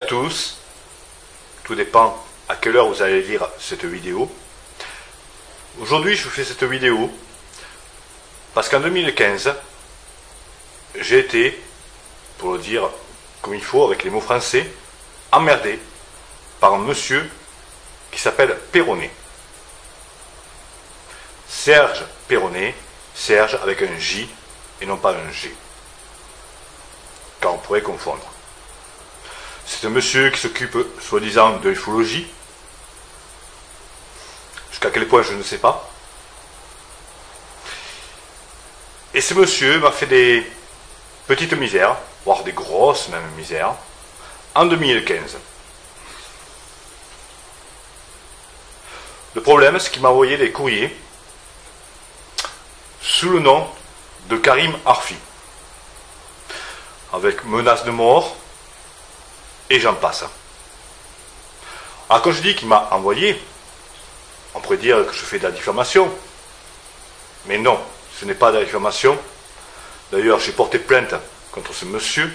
À tous, tout dépend à quelle heure vous allez lire cette vidéo. Aujourd'hui, je vous fais cette vidéo parce qu'en 2015, j'ai été, pour le dire comme il faut, avec les mots français, emmerdé par un monsieur qui s'appelle Perronnet. Serge Perronnet, Serge avec un J et non pas un G, car on pourrait confondre. C'est un monsieur qui s'occupe, soi-disant, de l'ufologie. Jusqu'à quel point, je ne sais pas. Et ce monsieur m'a fait des petites misères, voire des grosses même misères, en 2015. Le problème, c'est qu'il m'a envoyé des courriers sous le nom de Karim Arfi, avec menaces de mort, et j'en passe. Alors quand je dis qu'il m'a envoyé, on pourrait dire que je fais de la diffamation. Mais non, ce n'est pas de la diffamation. D'ailleurs, j'ai porté plainte contre ce monsieur,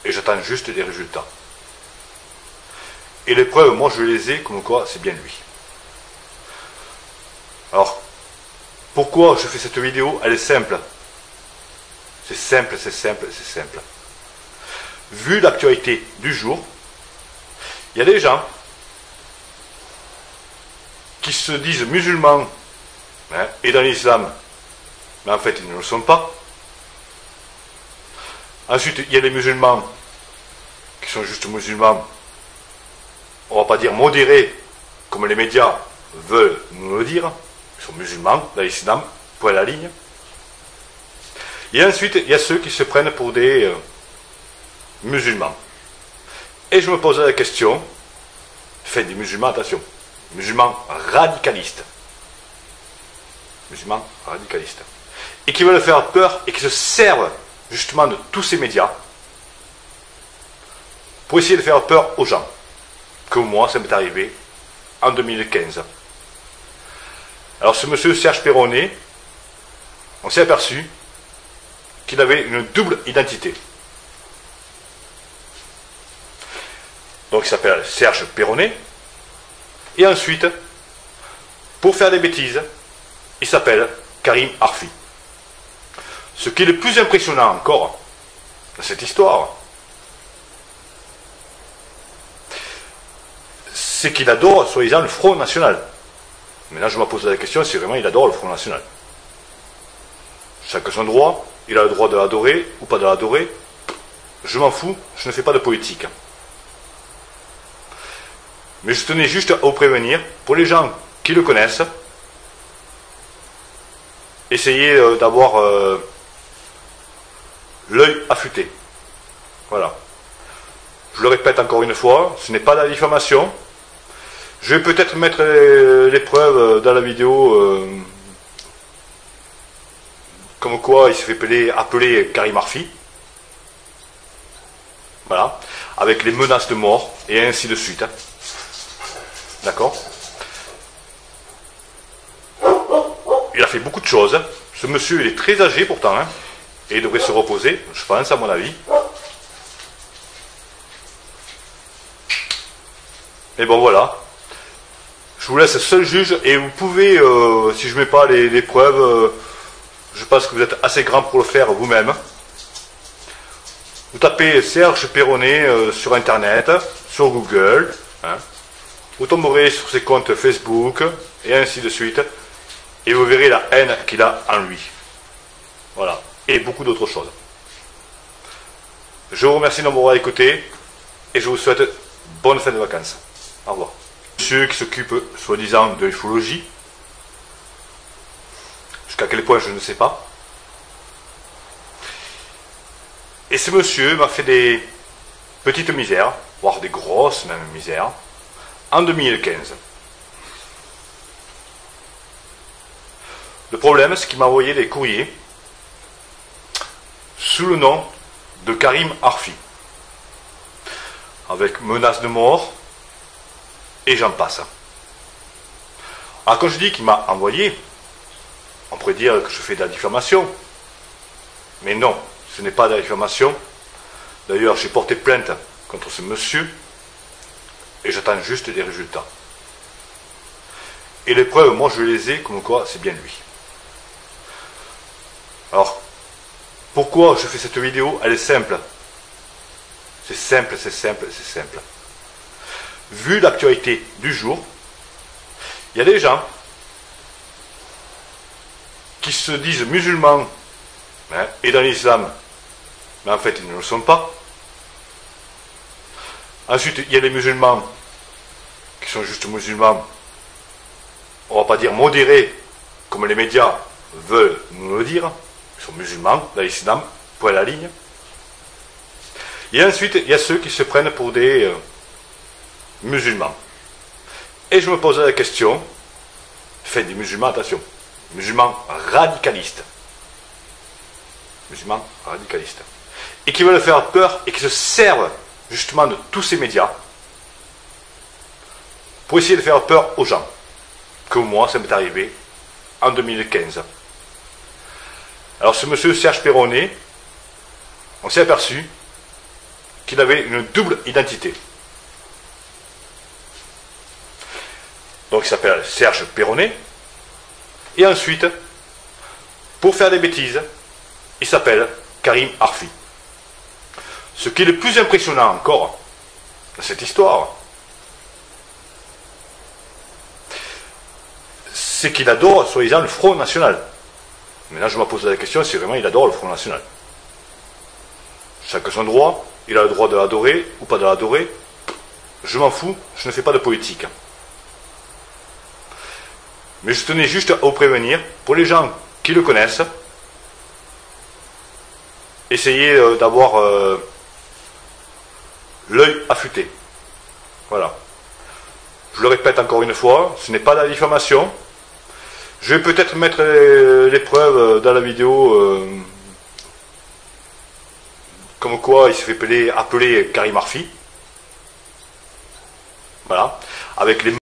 et j'attends juste des résultats. Et les preuves, moi je les ai, comme quoi c'est bien lui. Alors, pourquoi je fais cette vidéo? Elle est simple. C'est simple, c'est simple, c'est simple. Vu l'actualité du jour, il y a des gens qui se disent musulmans et dans l'islam, mais en fait ils ne le sont pas. Ensuite, il y a les musulmans qui sont juste musulmans, on ne va pas dire modérés, comme les médias veulent nous le dire. Ils sont musulmans dans l'islam, point à la ligne. Et ensuite, il y a ceux qui se prennent pour des musulmans. Et je me posais la question, enfin des musulmans, attention, musulmans radicalistes. Musulmans radicalistes. Et qui veulent faire peur et qui se servent justement de tous ces médias pour essayer de faire peur aux gens. Comme moi, ça m'est arrivé en 2015. Alors ce monsieur Serge Perronnet, on s'est aperçu qu'il avait une double identité. Donc il s'appelle Serge Perronnet. Et ensuite, pour faire des bêtises, il s'appelle Karim Arfi. Ce qui est le plus impressionnant encore dans cette histoire, c'est qu'il adore, soi-disant, le Front National. Mais là, je me pose la question si vraiment il adore le Front National. Chacun son droit, il a le droit de l'adorer ou pas de l'adorer. Je m'en fous, je ne fais pas de politique. Mais je tenais juste à vous prévenir, pour les gens qui le connaissent, essayez d'avoir l'œil affûté. Voilà. Je le répète encore une fois, ce n'est pas de la diffamation. Je vais peut-être mettre les preuves dans la vidéo, comme quoi il s'est fait appeler Karim Arfi. Voilà. Avec les menaces de mort, et ainsi de suite. D'accord? Il a fait beaucoup de choses. Ce monsieur, il est très âgé pourtant, et il devrait se reposer, je pense, à mon avis. Mais bon, voilà. Je vous laisse seul juge, et vous pouvez, si je ne mets pas les preuves, je pense que vous êtes assez grand pour le faire vous-même. Vous tapez Serge Perronnet sur Internet, sur Google, vous tomberez sur ses comptes Facebook, et ainsi de suite, et vous verrez la haine qu'il a en lui. Voilà. Et beaucoup d'autres choses. Je vous remercie de m'avoir écouté, et je vous souhaite bonne fin de vacances. Au revoir. Monsieur qui s'occupe, soi-disant, de l'ufologie, jusqu'à quel point, je ne sais pas. Et ce monsieur m'a fait des petites misères, voire des grosses même misères, en 2015. Le problème, c'est qu'il m'a envoyé des courriers sous le nom de Karim Arfi, avec menaces de mort, et j'en passe. Alors quand je dis qu'il m'a envoyé, on pourrait dire que je fais de la diffamation. Mais non, ce n'est pas de la diffamation. D'ailleurs, j'ai porté plainte contre ce monsieur, et j'attends juste des résultats. Et les preuves, moi je les ai, comme quoi c'est bien lui. Alors, pourquoi je fais cette vidéo? Elle est simple. C'est simple, c'est simple, c'est simple. Vu l'actualité du jour, il y a des gens qui se disent musulmans, hein, et dans l'islam, mais en fait ils ne le sont pas. Ensuite, il y a les musulmans qui sont juste musulmans, on va pas dire modérés, comme les médias veulent nous le dire. Ils sont musulmans dans l'islam, point à la ligne. Et ensuite, il y a ceux qui se prennent pour des musulmans. Et je me posais la question, enfin des musulmans, attention, musulmans radicalistes. Musulmans radicalistes. Et qui veulent faire peur et qui se servent justement de tous ces médias pour essayer de faire peur aux gens. Comme moi, ça m'est arrivé en 2015. Alors ce monsieur Serge Perronnet, on s'est aperçu qu'il avait une double identité. Donc il s'appelle Serge Perronnet. Et ensuite, pour faire des bêtises, il s'appelle Karim Arfi. Ce qui est le plus impressionnant encore dans cette histoire, c'est qu'il adore, soi-disant, le Front National. Maintenant, je me pose la question si vraiment il adore le Front National. Chacun son droit, il a le droit de l'adorer ou pas de l'adorer. Je m'en fous, je ne fais pas de politique. Mais je tenais juste à vous prévenir, pour les gens qui le connaissent, essayez d'avoir l'œil affûté. Voilà. Je le répète encore une fois, ce n'est pas de la diffamation. Je vais peut-être mettre les preuves dans la vidéo, comme quoi il s'est fait appeler Karim Arfi. Voilà. Avec les